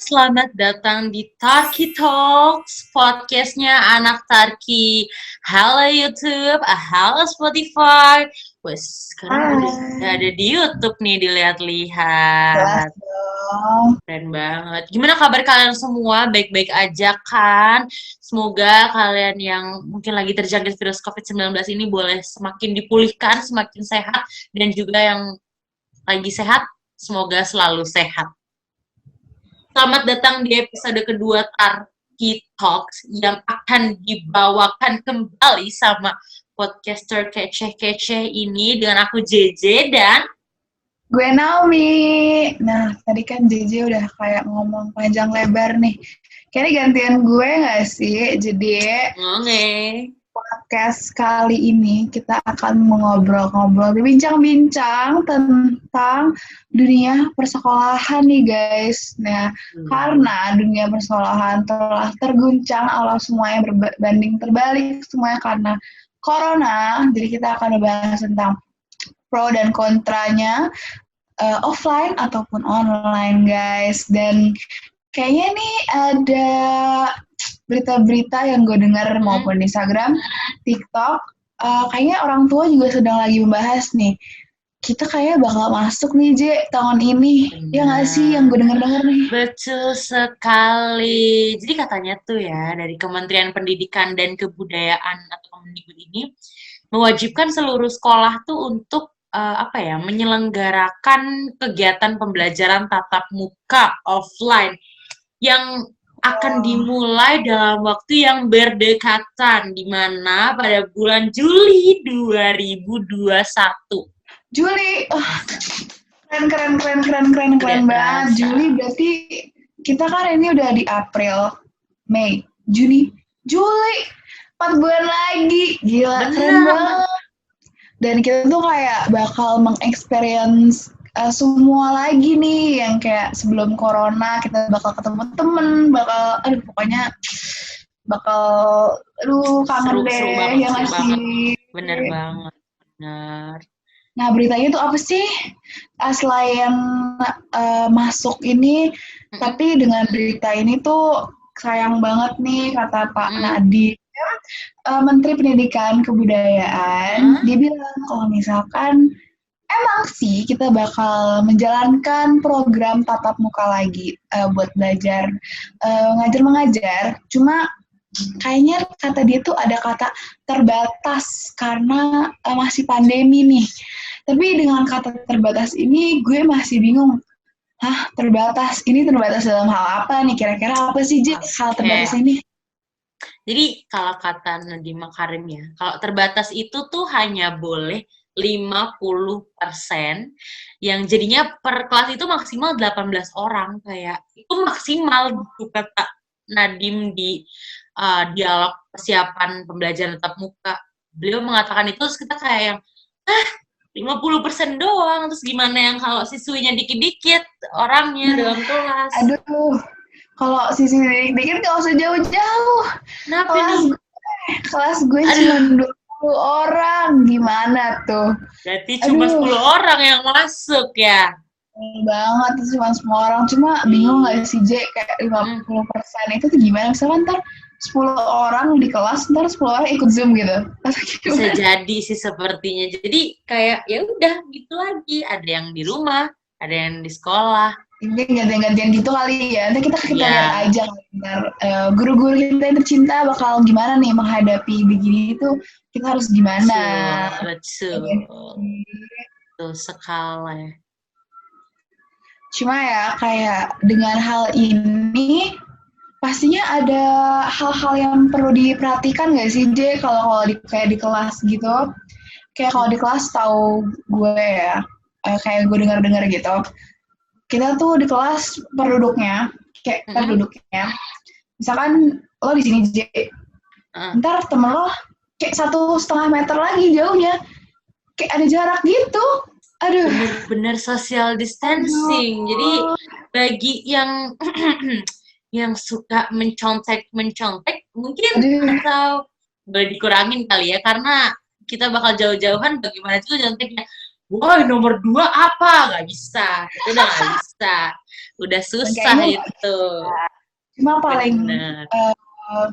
selamat datang di Tarki Talks, podcastnya anak Tarki. Halo YouTube, halo Spotify. Wes, sekarang udah ada di YouTube nih Jelas dilihat-lihat. dong. Keren banget. Gimana kabar kalian semua? Baik-baik aja kan? Semoga kalian yang mungkin lagi terjangkit virus COVID-19 ini boleh semakin dipulihkan, semakin sehat, dan juga yang lagi sehat, semoga selalu sehat. Selamat datang di episode kedua Tarki Talks yang akan dibawakan kembali sama podcaster kece-kece ini dengan aku JJ dan Gue Naomi. Nah, tadi kan JJ udah kayak ngomong panjang lebar nih. Kayaknya gantian gue gak sih? Jadi, Ngonge. podcast kali ini kita akan mengobrol-ngobrol, berbincang-bincang tentang dunia persekolahan nih guys. Nah, karena dunia persekolahan telah terguncang Allah semuanya berbanding terbalik semuanya karena Corona. Jadi kita akan membahas tentang pro dan kontranya offline ataupun online guys. Dan kayaknya nih ada berita-berita yang gue dengar maupun di Instagram, TikTok, kayaknya orang tua juga sedang lagi membahas nih. Kita kayaknya bakal masuk nih J tahun ini. Ya nggak sih yang gue denger-denger nih? Betul sekali. Jadi katanya tuh ya dari Kementerian Pendidikan dan Kebudayaan atau Kemendikbud ini mewajibkan seluruh sekolah tuh untuk menyelenggarakan kegiatan pembelajaran tatap muka offline yang akan dimulai dalam waktu yang berdekatan, di mana pada bulan Juli 2021. Juli, keren banget. Juli berarti kita kan ini udah di April, Mei, Juni, Juli, 4 bulan lagi, gila. Keren banget. Dan kita tuh kayak bakal mengexperience semua lagi nih yang kayak sebelum corona, kita bakal ketemu temen, pokoknya bakal kangen deh, Seru banget, ya nggak sih? Bener banget, bener. Nah, beritanya tuh apa sih? Selain masuk ini, tapi dengan berita ini tuh sayang banget nih kata Pak Nadiem, Menteri Pendidikan Kebudayaan, dia bilang kalau misalkan emang sih kita bakal menjalankan program tatap muka lagi buat belajar ngajar-mengajar, cuma kayaknya kata dia tuh ada kata terbatas karena masih pandemi nih. Tapi dengan kata terbatas ini gue masih bingung. Hah, terbatas? Ini terbatas dalam hal apa nih? Kira-kira apa sih, Jit, hal terbatas ini? Jadi, kalau kata Nadiem Makarim ya, kalau terbatas itu tuh hanya boleh 50%, yang jadinya per kelas itu maksimal 18 orang. Kayak, itu maksimal, kata Nadiem di dialog persiapan pembelajaran tatap muka. Beliau mengatakan itu, terus kita kayak yang, 50% doang, terus gimana yang kalau siswinya dikit-dikit orangnya dalam kelas? Aduh, kalau sisi dikit gak usah jauh-jauh. Kelas gue cuma 20 orang, gimana tuh? Berarti cuma 10 orang yang masuk ya? Banget, cuma semua orang. Cuma bingung gak sih, J, kayak 50% itu tuh gimana? Misalkan ntar 10 orang di kelas, ntar 10 orang ikut Zoom gitu. Bisa jadi sih sepertinya. Jadi kayak ya udah gitu lagi. Ada yang di rumah, ada yang di sekolah. Ini gantian-gantian gitu kali ya. Nanti kita lihat aja. Ntar guru-guru kita yang tercinta bakal gimana nih menghadapi begini itu. Kita harus gimana. Betul. Betul sekali. Cuma ya kayak dengan hal ini pastinya ada hal-hal yang perlu diperhatikan nggak sih, J, kalau kayak di kelas gitu. Kayak kalau di kelas tahu gue ya, kayak gue dengar-dengar gitu. Kita tuh di kelas per duduknya, misalkan lo di sini, J, ntar temen lo kayak 1,5 meter lagi jauhnya, kayak ada jarak gitu. Aduh. Bener-bener social distancing. Jadi bagi yang yang suka mencontek mungkin atau boleh dikurangin kali ya, karena kita bakal jauh-jauhan, bagaimana juga conteknya. wah nomor 2 apa? Nggak bisa. Itu udah nggak bisa. Udah Dan susah kayaknya itu. cuma paling Bener.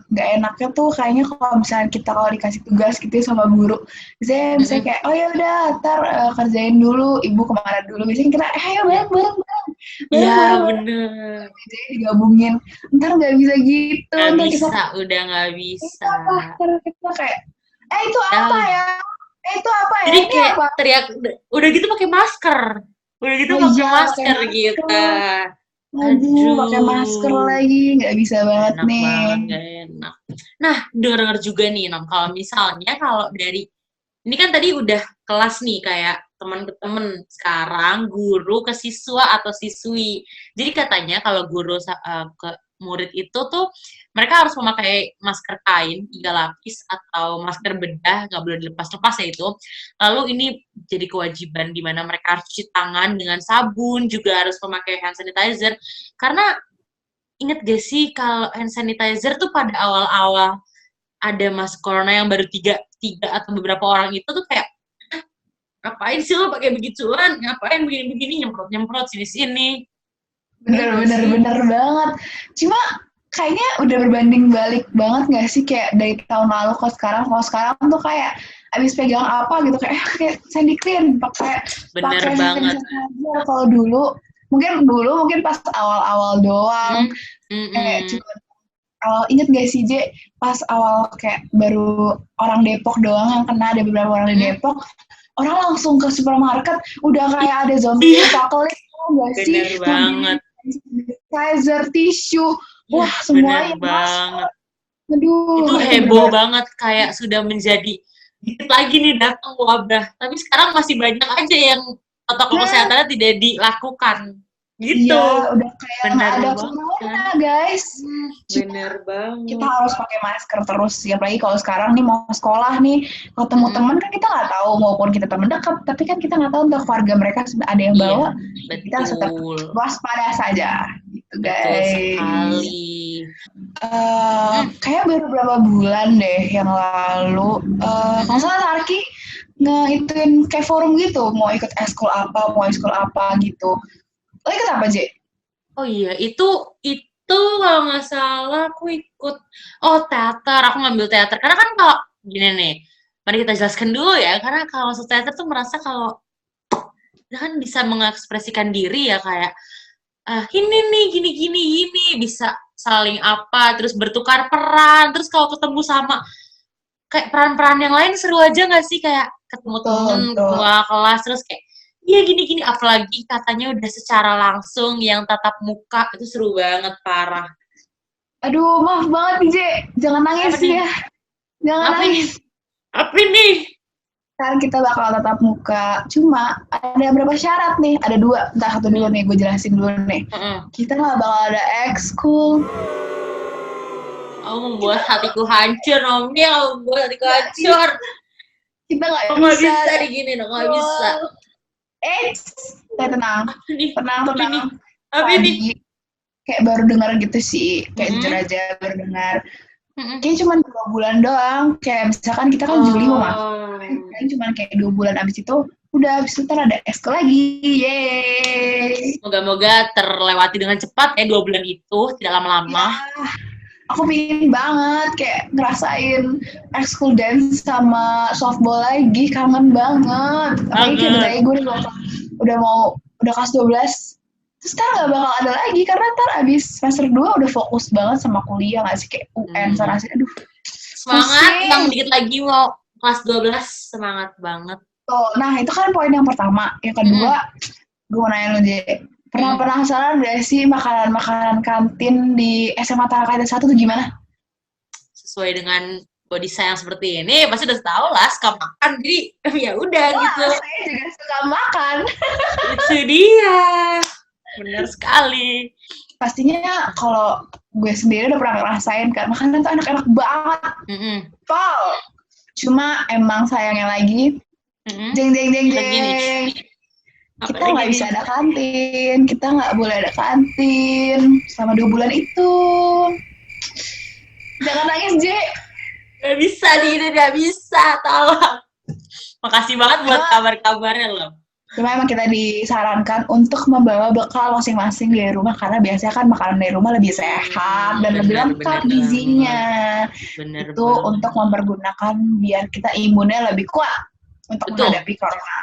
nggak enaknya tuh kayaknya kalau misalnya kita kalau dikasih tugas gitu ya sama guru, misalnya Mm-mm. kayak oh ya udah ntar kerjain dulu, ibu kemana dulu, biasanya kita ayo Iya. bareng bareng Iya, bareng bareng bareng, bener. jadi digabungin, ntar nggak bisa gitu, Nggak ntar kita bisa, udah nggak itu bisa. apa, ntar kita kayak itu apa Ya, ya, itu apa ya, jadi ini kayak apa, teriak, udah gitu pakai masker. Udah gitu oh pakai iya pakai masker gitu. masker, aduh pakai masker Aduh. lagi, nggak bisa Gak banget enak nih. banget, gak enak. Nah, denger juga nih, Nom, kalau misalnya kalau dari ini kan tadi udah kelas nih kayak teman ke teman. Sekarang guru ke siswa atau siswi. Jadi katanya kalau guru ke murid itu tuh mereka harus memakai masker kain 3 lapis atau masker bedah, nggak boleh dilepas-lepas ya itu. Lalu ini jadi kewajiban di mana mereka harus cuci tangan dengan sabun, juga harus memakai hand sanitizer. Karena inget gak sih kalau hand sanitizer tuh pada awal-awal ada mas corona yang baru tiga atau beberapa orang itu tuh kayak ngapain sih lo pakai begituan, ngapain begini-begini, nyemprot-nyemprot sini-sini. Ya Bener nggak bener sih? bener banget. Cuma kayaknya udah berbanding balik banget gak sih kayak dari tahun lalu ke sekarang. Kalau sekarang tuh kayak abis pegang apa gitu kayak kayak Sandy Clean pakai Bener pakai hand banget. sanitizer. Kalau dulu mungkin pas awal-awal doang Hmm? kayak Mm-mm. cuma inget gak sih J pas awal kayak baru orang Depok doang yang kena, ada beberapa orang di Hmm? Depok, orang langsung ke supermarket udah kayak ada zombie Iya, apocalypse, gak sih, bener yang beli banget. sanitizer, tisu, Iya, wah bener semuanya masker, banget. Itu aduh itu heboh bener-bener banget, kayak sudah menjadi dikit lagi nih datang wabah. Tapi sekarang masih banyak aja yang protokol nah kesehatannya tidak dilakukan. iya Gitu. udah kayak nggak Bener ada banget kan? corona guys, cuma Bener kita banget. harus pakai masker terus ya, apalagi kalau sekarang nih mau sekolah nih, ketemu Mm-mm. teman kan kita nggak tahu, maupun kita teman dekat tapi kan kita nggak tahu untuk keluarga mereka ada yang Iya, bawa, kita harus tetap betul. waspada saja gitu Betul guys. sekali. Kayak baru berapa bulan deh yang lalu, kalau Mm-mm. salah Sarki ngeituin kayak forum gitu, mau ikut eskul apa, mau eskul apa gitu. Lo ikut apa, J? Oh iya, itu kalau nggak salah aku ikut teater. Aku ngambil teater karena kan kalau gini nih, mari kita jelaskan dulu ya. Karena kalau masuk teater tuh merasa kalau kita kan bisa mengekspresikan diri ya kayak ini nih gini gini gini bisa saling apa terus bertukar peran terus kalau ketemu sama kayak peran-peran yang lain seru aja nggak sih kayak ketemu Betul, temen betul. ketemu kakak kelas terus kayak iya gini-gini apalagi katanya udah secara langsung yang tatap muka itu seru banget parah. Aduh, maaf banget nih, J. Jangan Apa nangis nih? ya. Jangan Apa nih? nangis. Apa nih? Sekarang kita bakal tatap muka. Cuma ada beberapa syarat nih. Ada dua. Entah satu dulu nih, gue jelasin dulu nih. Heeh. Kita nggak bakal ada ekskul. Kamu Kita membuat hatiku hancur, Nomi. Kamu membuat hatiku nggak hancur. bisa. Kita nggak Kok nggak bisa bisa ada digini, no? Nggak bisa. ekskul. Tenang. Apa nih? Tenang, Apa tenang. nih? Apa nih? Tadi kayak baru dengar gitu sih. Kayak jujur Mm-mm. aja baru dengar. Mm-mm. Kayaknya cuma 2 bulan doang. Kayak misalkan kita kan Juli mau masuk. Oh. Kayaknya cuma kayak 2 bulan abis itu udah abis itu ntar ada ekskul lagi. Yeay. Moga-moga terlewati dengan cepat ya 2 bulan itu, tidak Ya, lama-lama. aku pingin banget kayak ngerasain ekskul dance sama softball lagi, kangen banget. Apalagi kayak bentar Banget. lagi gue udah kelas 12. Terus ntar gak bakal ada lagi karena ntar abis semester 2 udah fokus banget sama kuliah gak sih, kayak UN sana sih. Aduh, Semangat, yang pusing. dikit lagi mau kelas 12, semangat banget. Tuh, nah itu kan poin yang pertama. Yang Mm-mm. kedua, gue mau nanya lo, J. Pernah Mm-mm. penasaran gak sih makanan-makanan kantin di SMA Tarakaya 1 tuh gimana? Sesuai dengan body saya yang seperti ini, pasti udah tahu lah, suka makan, jadi ya udah gitu. Saya juga suka makan. Itu dia. Benar sekali. Pastinya kalau gue sendiri udah pernah ngerasain kan, makanan tuh enak-enak banget. Mm-mm. Pol. Cuma emang sayangnya lagi, Mm-mm. jeng jeng jeng Lagi nih. jeng. Apa Kita lagi nggak nih? bisa ada kantin, kita nggak boleh ada kantin selama 2 bulan itu. Jangan nangis, J. Gak bisa nih, ini gak bisa, tolong. Makasih banget buat kabar-kabarnya loh. Cuma emang kita disarankan untuk membawa bekal masing-masing dari rumah karena biasanya kan makanan dari rumah lebih sehat dan lebih Bener, lengkap bener banget. gizinya. Bener Itu untuk banget. mempergunakan biar kita imunnya lebih kuat untuk Betul. menghadapi corona.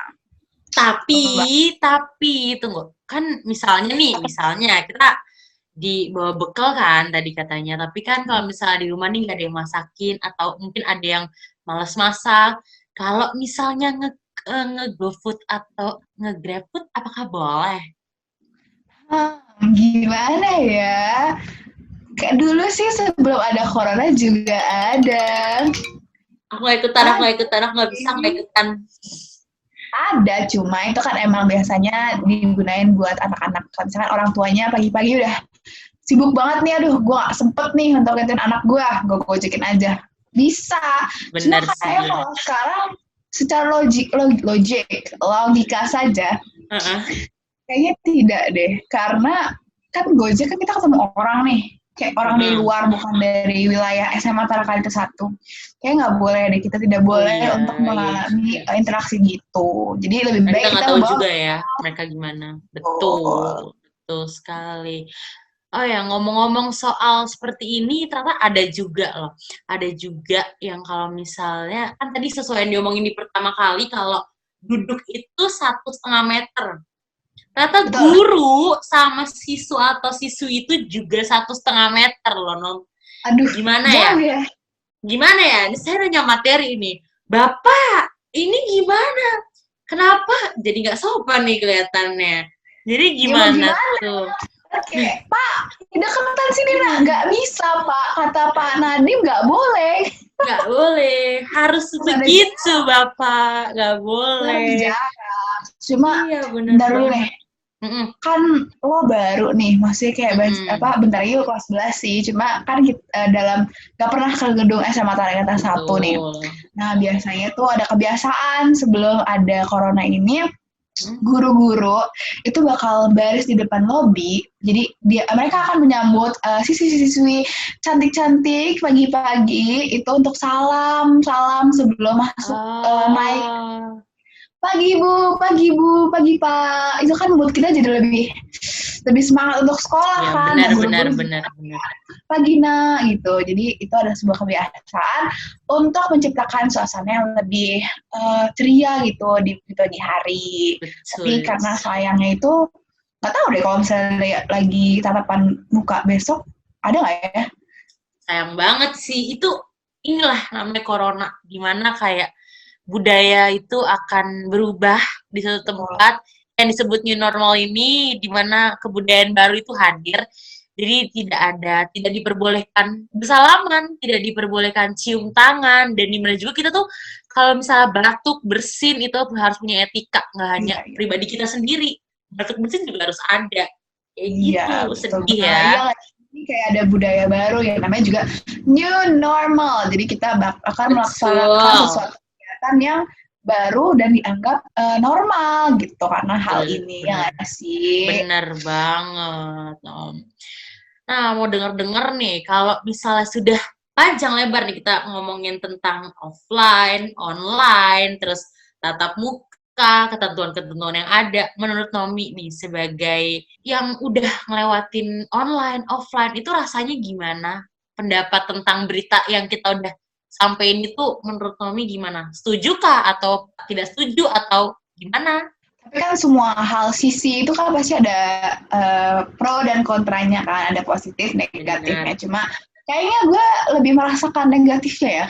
Tapi, Tuh, Mbak. tunggu. Kan misalnya kita dibawa bekal kan tadi katanya. Tapi kan kalau misalnya di rumah nih nggak ada yang masakin atau mungkin ada yang malas masak. Kalau misalnya nge-GoFood atau nge-GrabFood, apakah boleh? Gimana ya? Kayak dulu sih sebelum ada corona juga ada. Aku nggak Ada ikutan, aku nggak bisa nggak sih. ikutan. Ada, cuma itu kan emang biasanya digunain buat anak-anak. Kalau misalkan orang tuanya pagi-pagi udah sibuk banget nih, aduh gue gak sempet nih untuk nganterin anak gue gojekin aja. Bisa, cuma Bener kayaknya sih. kalau sekarang secara logika saja, Heeh. kayaknya tidak deh. Karena kan Gojek kan kita ketemu orang nih, kayak orang dari Heeh. luar bukan dari wilayah SMA Tarakan itu satu. Kayak nggak boleh deh, kita tidak Oh boleh iya, untuk iya mengalami juga. interaksi gitu. Jadi lebih Kan kita baik nggak kita tahu membawa juga ya mereka gimana. betul. Betul, betul sekali. Oh ya, ngomong-ngomong soal seperti ini, ternyata ada juga loh. Ada juga yang kalau misalnya, kan tadi sesuai yang diomongin di pertama kali, kalau duduk itu 1,5 meter. Ternyata Betul. guru sama siswa atau siswi itu juga 1,5 meter loh, Nom. Aduh, Gimana ya? jauh ya. Gimana ya? Ini saya nanya materi ini. Bapak, ini gimana? Kenapa? Jadi nggak sopan nih kelihatannya. Jadi Ya mau gimana gimana? tuh? Oke, Pak, deketan sini nak. Nggak bisa, Pak. Kata Pak Nadim nggak boleh. Nggak boleh, harus Harus ada begitu Bapak, nggak harus boleh. jarak. Cuma, Iya, bener bentar dulu nih. banget. Mm-mm, Kan lo baru nih, maksudnya kayak mm-mm, bentar lagi lo kelas 11 sih. Cuma kan kita dalam nggak pernah ke gedung SMA Tarikata 1 nih. betul. Nah, biasanya tuh ada kebiasaan sebelum ada corona ini, Mm. guru-guru itu bakal baris di depan lobi. Jadi mereka akan menyambut siswi-siswi cantik-cantik pagi-pagi itu untuk salam sebelum masuk naik. Oh, Pagi Bu, pagi Bu, pagi Pak. Itu kan buat kita jadi lebih semangat untuk sekolah ya kan. benar, Nah, benar, guru-guru benar, benar. pagi nak gitu. Jadi itu ada sebuah kebiasaan untuk menciptakan suasana yang lebih ceria gitu di pagi hari. Tapi Betul. karena sayangnya itu nggak tahu deh kalau misalnya lagi tatapan muka besok ada nggak ya? Sayang banget sih. Inilah namanya corona. Gimana kayak budaya itu akan berubah di suatu tempat yang disebut new normal ini, di mana kebudayaan baru itu hadir. Jadi tidak diperbolehkan bersalaman, tidak diperbolehkan cium tangan, dan dimana juga kita tuh kalau misalnya batuk, bersin itu harus punya etika, nggak hanya Iya, iya. pribadi kita sendiri. Batuk bersin juga harus ada. Kayak Iya, gitu, betul sedih banget. ya. Iya, ini kayak ada budaya baru ya, namanya juga new normal. Jadi kita akan melaksanakan Betul. sesuatu kegiatan yang baru dan dianggap normal gitu karena hal Betul, ini ya bener. nggak sih? Bener banget, Om. Nah, mau denger-denger nih, kalau misalnya sudah panjang lebar nih kita ngomongin tentang offline, online, terus tatap muka, ketentuan-ketentuan yang ada, menurut Nomi nih, sebagai yang udah ngelewatin online, offline, itu rasanya gimana? Pendapat tentang berita yang kita udah sampein itu menurut Nomi gimana? Setuju kah? Atau tidak setuju? Atau gimana? Tapi kan semua hal sisi itu kan pasti ada pro dan kontranya kan, ada positif, negatifnya. Bener. Cuma kayaknya gue lebih merasakan negatifnya ya.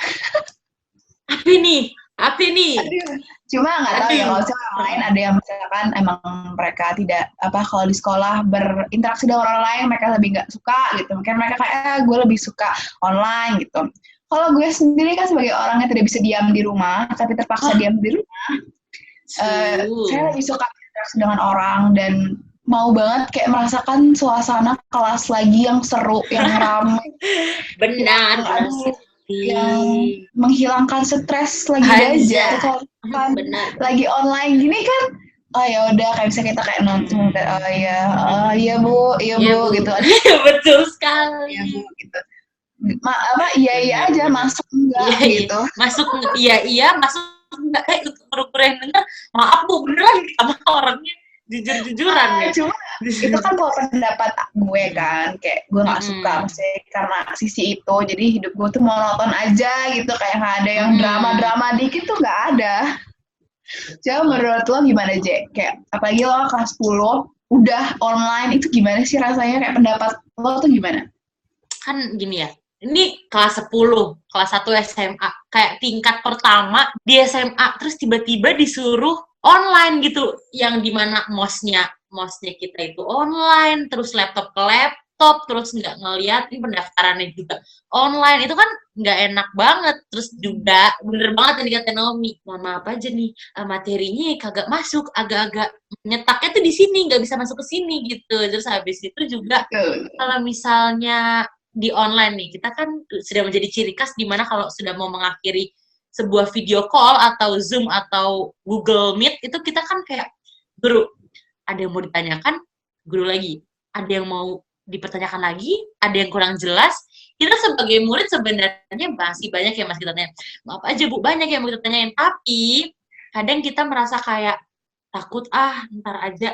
Apa nih? Apa nih? Aduh. Cuma nggak tahu ya Aduh. kalau misalnya orang lain ada yang misalkan emang mereka tidak apa kalau di sekolah berinteraksi dengan orang lain mereka lebih nggak suka gitu. Mungkin mereka kayak gue lebih suka online gitu. Kalau gue sendiri kan sebagai orang yang tidak bisa diam di rumah tapi terpaksa Oh, diam di rumah, saya su. lebih suka berinteraksi dengan orang dan mau banget kayak merasakan suasana kelas lagi yang seru, yang ramai, yang Benar, benar aduh, yang sekali. menghilangkan stres lagi belajar. Anjay. Kalau kan Benar, benar. lagi online gini kan, oh ya udah kayak bisa kita kayak nonton, Hmm. oh iya Iya, bu, Bu. gitu, Betul iya bu, sekali. gitu. Apa iya Benar, aja benar. masuk enggak Iya, iya. gitu. Masuk, iya, iya, masuk enggak, guru-guru yang denger, maaf Bu, beneran sama orangnya jujur-jujuran ya. Cuma itu kan kalau pendapat gue kan, kayak gue nggak suka maksudnya karena sisi itu, jadi hidup gue tuh monoton aja gitu, kayak nggak ada yang drama-drama dikit tuh nggak ada. Coba menurut lo gimana, Je? Kayak apalagi lo kelas 10 udah online, itu gimana sih rasanya, kayak pendapat lo tuh gimana? Kan gini ya, ini kelas 10, kelas 1 SMA, kayak tingkat pertama di SMA, terus tiba-tiba disuruh online gitu, yang dimana mosnya kita itu online, terus laptop ke laptop, terus nggak ngeliatin pendaftarannya juga online, itu kan nggak enak banget. Terus juga bener banget yang dikata Naomi, mohon maaf aja nih, materinya kagak masuk, agak-agak nyetaknya tuh di sini, nggak bisa masuk ke sini gitu. Terus habis itu juga kalau misalnya di online nih, kita kan sudah menjadi ciri khas dimana kalau sudah mau mengakhiri sebuah video call atau Zoom atau Google Meet, itu kita kan kayak, guru, ada yang mau ditanyakan, guru lagi, ada yang mau dipertanyakan lagi, ada yang kurang jelas. Kita sebagai murid sebenarnya masih banyak yang masih kita tanya, maaf aja Bu, banyak yang mau kita tanyain, tapi kadang kita merasa kayak takut, ntar aja,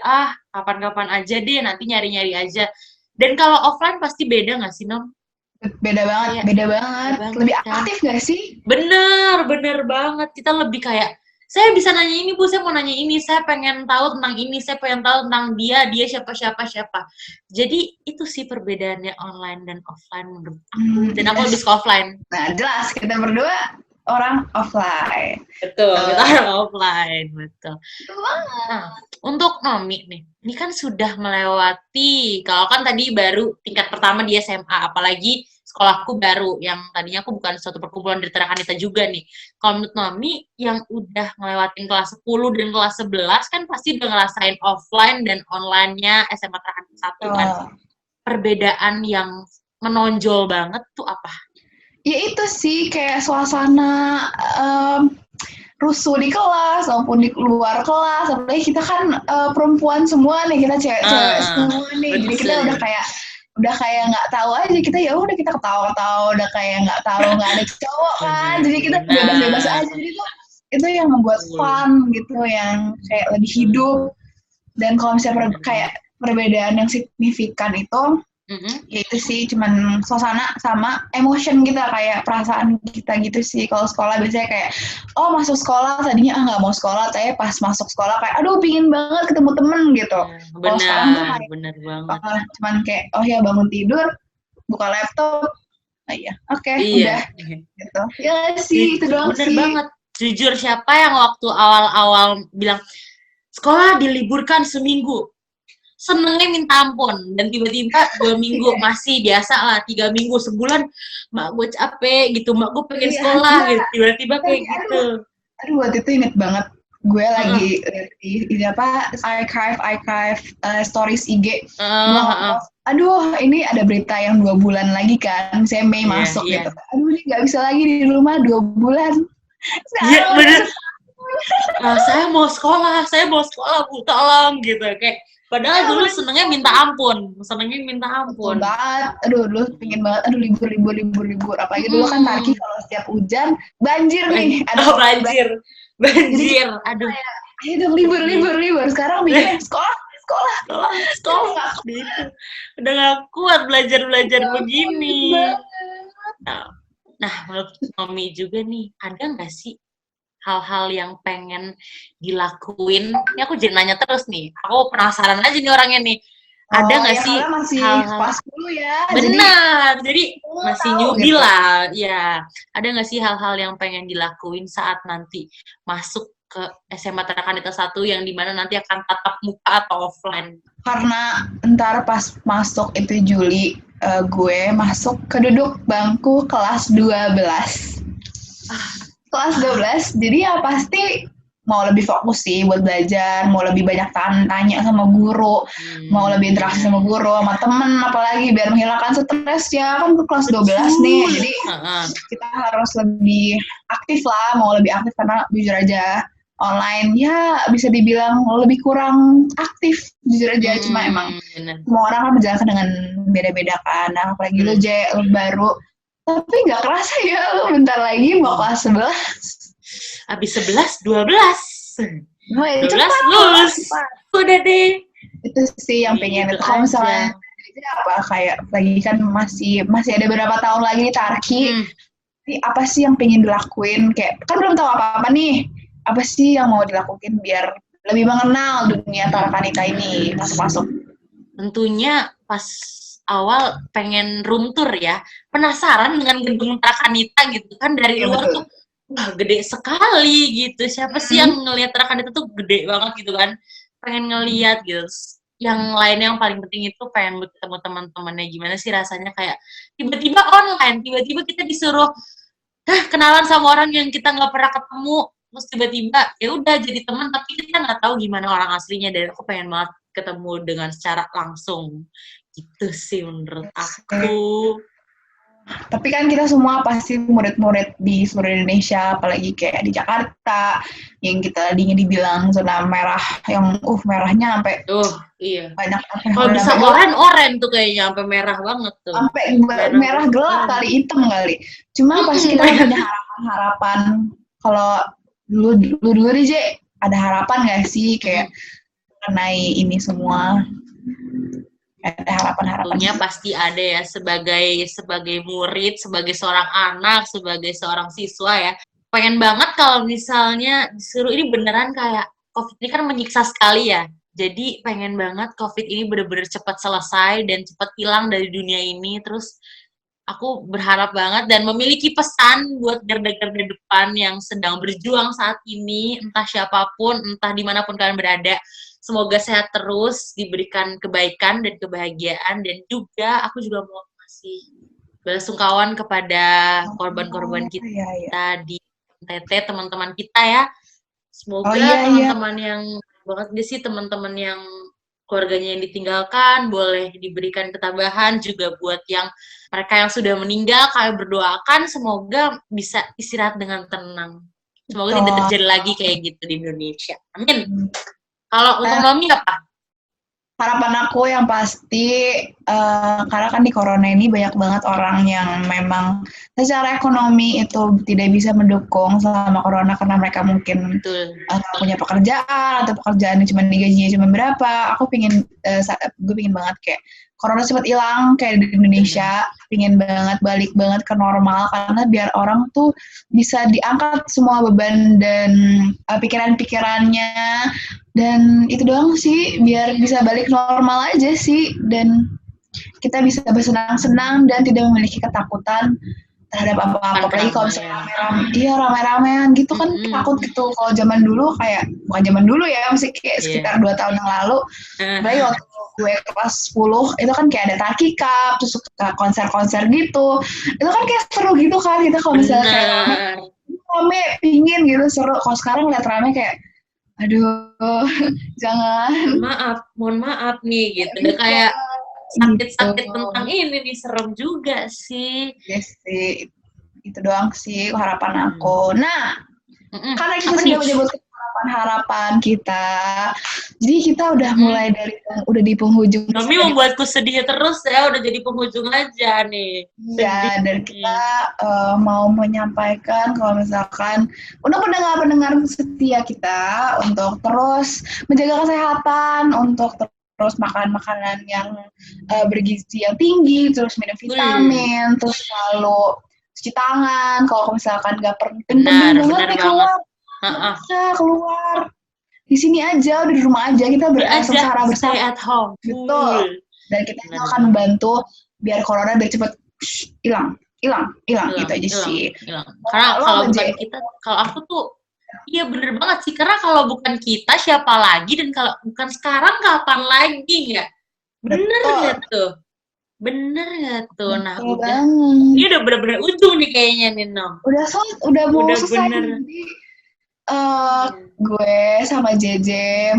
kapan-kapan aja deh, nanti nyari-nyari aja. Dan kalau offline pasti beda nggak sih, Nom? Beda banget. Lebih aktif gak sih? Bener banget. Kita lebih kayak, saya bisa nanya ini Bu, saya mau nanya ini, saya pengen tahu tentang ini, saya pengen tahu tentang dia siapa. Jadi itu sih perbedaannya online dan offline menurut aku. Dan aku lebih suka offline. Nah jelas, kita berdua orang offline. Betul, kita orang offline, betul. Nah, untuk Nomi nih, ini kan sudah melewati, kalau kan tadi baru tingkat pertama di SMA, apalagi sekolahku baru, yang tadinya aku bukan suatu perkumpulan dari Terakanita juga nih. Kalau menurut Nomi, yang udah ngelewatin kelas 10 dan kelas 11, kan pasti udah ngerasain offline dan online-nya SMA Terakanita 1 kan. Perbedaan yang menonjol banget tuh apa? Ya itu sih, kayak suasana rusuh di kelas maupun di luar kelas. Apalagi kita kan perempuan semua nih, kita cewek semua nih. Jadi kita udah kayak nggak tahu aja, kita ya udah kita ketawa-ketawa, udah kayak nggak tahu, nggak ada cowok kan. Jadi kita bebas-bebas aja. Jadi itu yang membuat fun gitu, yang kayak lebih hidup. Dan kalau misalnya kayak perbedaan yang signifikan itu, ya itu sih cuman suasana sama emotion kita, kayak perasaan kita gitu sih. Kalau sekolah biasanya kayak masuk sekolah tadinya nggak mau sekolah, tapi pas masuk sekolah kayak aduh pingin banget ketemu temen gitu. Kalau sekarang tuh kayak bener banget. Cuman kayak ya bangun tidur, buka laptop, udah gitu. Ya sih itu doang bener sih. Bener banget. Jujur, siapa yang waktu awal-awal bilang sekolah diliburkan seminggu, senengnya minta ampun, dan tiba-tiba 2 minggu masih biasa lah, 3 minggu, sebulan, mak gue capek gitu, mak gue pengen sekolah gitu, tiba-tiba kayak gitu. Aduh, waktu itu inget banget, gue lagi di archive stories IG. Aduh, ini ada berita yang 2 bulan lagi kan, saya Mei masuk gitu. Aduh, ini nggak bisa lagi di rumah 2 bulan. Iya bener. Saya mau sekolah Bu, tolong gitu, kayak. Padahal dulu senengnya minta ampun. Betul banget. Aduh, dulu pengen banget. Aduh, libur. Apalagi dulu kan Tarki kalau setiap hujan, banjir nih. Aduh, banjir. Aduh. Ayo dong, libur. Sekarang mikirnya sekolah. Gitu. Udah gak kuat belajar begini. Nah, menurut Nomi juga nih, ada gak sih hal-hal yang pengen dilakuin? Ini aku jadi nanya terus nih. Aku penasaran aja nih orangnya nih. Ada nggak sih masih kelas 10 ya? Benar. Jadi masih newbie gitu lah. Ya. Ada nggak sih hal-hal yang pengen dilakuin saat nanti masuk ke SMA Terakanita 1 yang dimana nanti akan tatap muka atau offline? Karena ntar pas masuk itu Juli, gue masuk ke duduk bangku kelas 12. Kelas 12, jadi ya pasti mau lebih fokus sih buat belajar, mau lebih banyak tanya sama guru, mau lebih interaksi sama guru, sama temen, apalagi biar menghilangkan stres ya, kan ke kelas 12 nih, jadi kita harus lebih aktif lah, mau lebih aktif karena jujur aja online ya bisa dibilang lebih kurang aktif, jujur aja, cuma emang semua orang kan menjalankan dengan beda-beda kan, apalagi lu baru. Tapi nggak kerasa ya, lu bentar lagi mau kelas 11. Habis 11, 12. Woi, 12 cepat lulus. cepat. Udah deh. Itu sih yang pengen Gitu itu. Kalau misalnya aja. apa kayak lagi kan masih ada beberapa tahun lagi nih Tarki. Jadi apa sih yang pengen dilakuin? Kayak kan belum tahu apa-apa nih. Apa sih yang mau dilakuin biar lebih mengenal dunia Tarakanita ini masuk-masuk? Tentunya pas awal pengen room tour ya. Penasaran dengan gedung Tarakanita gitu kan dari Iya luar betul. tuh wah gede sekali gitu. Siapa sih yang ngelihat Tarakanita tuh gede banget gitu kan. Pengen ngeliat gitu. Yang lainnya yang paling penting itu pengen ketemu teman-temannya gimana sih rasanya kayak tiba-tiba online, tiba-tiba kita disuruh kenalan sama orang yang kita nggak pernah ketemu terus tiba-tiba ya udah jadi teman tapi kita nggak tahu gimana orang aslinya dan aku pengen banget ketemu dengan secara langsung gitu sih menurut aku. Tapi kan kita semua pasti murid-murid di seluruh Indonesia, apalagi kayak di Jakarta, yang kita tadinya dibilang zona merah, yang merahnya sampai Iya, banyak, kalau bisa sampai gelap, oren tuh kayaknya sampai merah banget tuh, sampai merah gelap banget. kali, hitam kali. Cuma pasti kita punya harapan-harapan. Kalau lu dulu deh, Je, ada harapan nggak sih kayak mengenai ini semua? Ada harapan-harapan Tentunya pasti ada ya sebagai murid, sebagai seorang anak, sebagai seorang siswa ya. Pengen banget kalau misalnya disuruh ini beneran kayak COVID ini kan menyiksa sekali ya. Jadi pengen banget COVID ini bener-bener cepat selesai dan cepat hilang dari dunia ini. Terus aku berharap banget dan memiliki pesan buat garda-garda depan yang sedang berjuang saat ini, entah siapapun, entah dimanapun kalian berada. Semoga sehat terus, diberikan kebaikan dan kebahagiaan, dan juga aku juga mau kasih belasungkawan kepada korban-korban kita di NTT, teman-teman kita ya. Semoga teman-teman yang banget dia sih teman-teman yang keluarganya yang ditinggalkan boleh diberikan ketabahan juga buat yang mereka yang sudah meninggal kami berdoakan semoga bisa istirahat dengan tenang. Semoga tidak terjadi lagi kayak gitu di Indonesia. Amin. Kalau untuk Mami apa? Harapan aku yang pasti, karena kan di corona ini banyak banget orang yang memang secara ekonomi itu tidak bisa mendukung selama corona karena mereka mungkin punya pekerjaan atau pekerjaan yang cuma digajinya cuma berapa. Gue pingin banget kayak corona cepat hilang kayak di Indonesia, pingin banget balik banget ke normal karena biar orang tuh bisa diangkat semua beban dan pikiran-pikirannya. Dan itu doang sih, biar bisa balik normal aja sih. Dan kita bisa bersenang-senang dan tidak memiliki ketakutan terhadap apa-apa. Apalagi kalau misalnya rame-ramean gitu kan takut gitu. Kalau zaman dulu kayak, bukan zaman dulu ya, masih kayak sekitar 2 tahun yang lalu. Apalagi waktu gue kelas 10, itu kan kayak ada Taki Cup, terus konser-konser gitu. Itu kan kayak seru gitu kan, kita kalau misalnya kayak rame, pingin gitu, seru. Kalau sekarang lihat rame kayak, aduh, jangan. Mohon maaf nih gitu. Udah kayak sakit-sakit tentang ini nih, serem juga sih. Yes sih, itu doang sih harapan aku. Nah, karena kita sudah menyebutkan harapan-harapan kita, jadi kita udah mulai udah di penghujung. Mami membuatku sedih terus ya, udah jadi penghujung aja nih. Iya, dan kita mau menyampaikan kalau misalkan untuk pendengar-pendengar setia kita untuk terus menjaga kesehatan, untuk terus makan makanan yang bergizi yang tinggi, terus minum vitamin, terus selalu cuci tangan. Kalau misalkan nggak penting banget nih keluar, keluar. Di sini aja, udah di rumah aja, kita secara bersama. Stay at home. Betul. Dan kita akan membantu biar corona biar cepet hilang gitu aja sih. Karena kalau bukan kita, kalau aku tuh iya bener banget sih, karena kalau bukan kita siapa lagi, dan kalau bukan sekarang kapan lagi ya? Bener gak tuh? Nah udah, ini udah bener-bener ujung nih kayaknya nih Nom. Udah mau selesai. Jadi gue sama JJ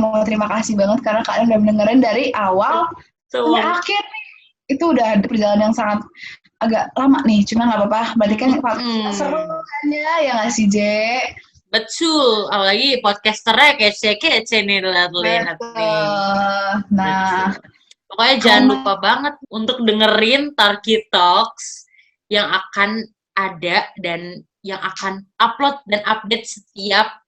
mau terima kasih banget karena kalian udah mendengarin dari awal sampai akhir nih. Itu udah perjalanan yang sangat agak lama nih, cuma nggak apa-apa. Berarti kan seru kan ya nggak sih, J? Betul, apalagi podcasternya kece-kece nih lihat nih. Nah, pokoknya jangan lupa banget untuk dengerin Tarki Talks yang akan ada dan yang akan upload dan update setiap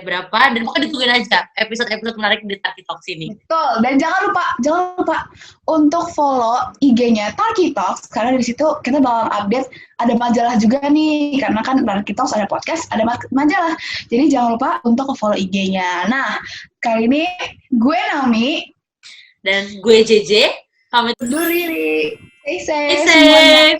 berapa, dan pokoknya ditungguin aja episode-episode menarik di Tarki Talks ini. Betul. Dan jangan lupa untuk follow IG-nya Tarki Talks, karena di situ kita bakal update, ada majalah juga nih, karena kan Tarki Talks ada podcast, ada majalah. Jadi jangan lupa untuk follow IG-nya. Nah, kali ini gue Naomi dan gue JJ pamit undur diri. Stay Stay safe safe. semuanya.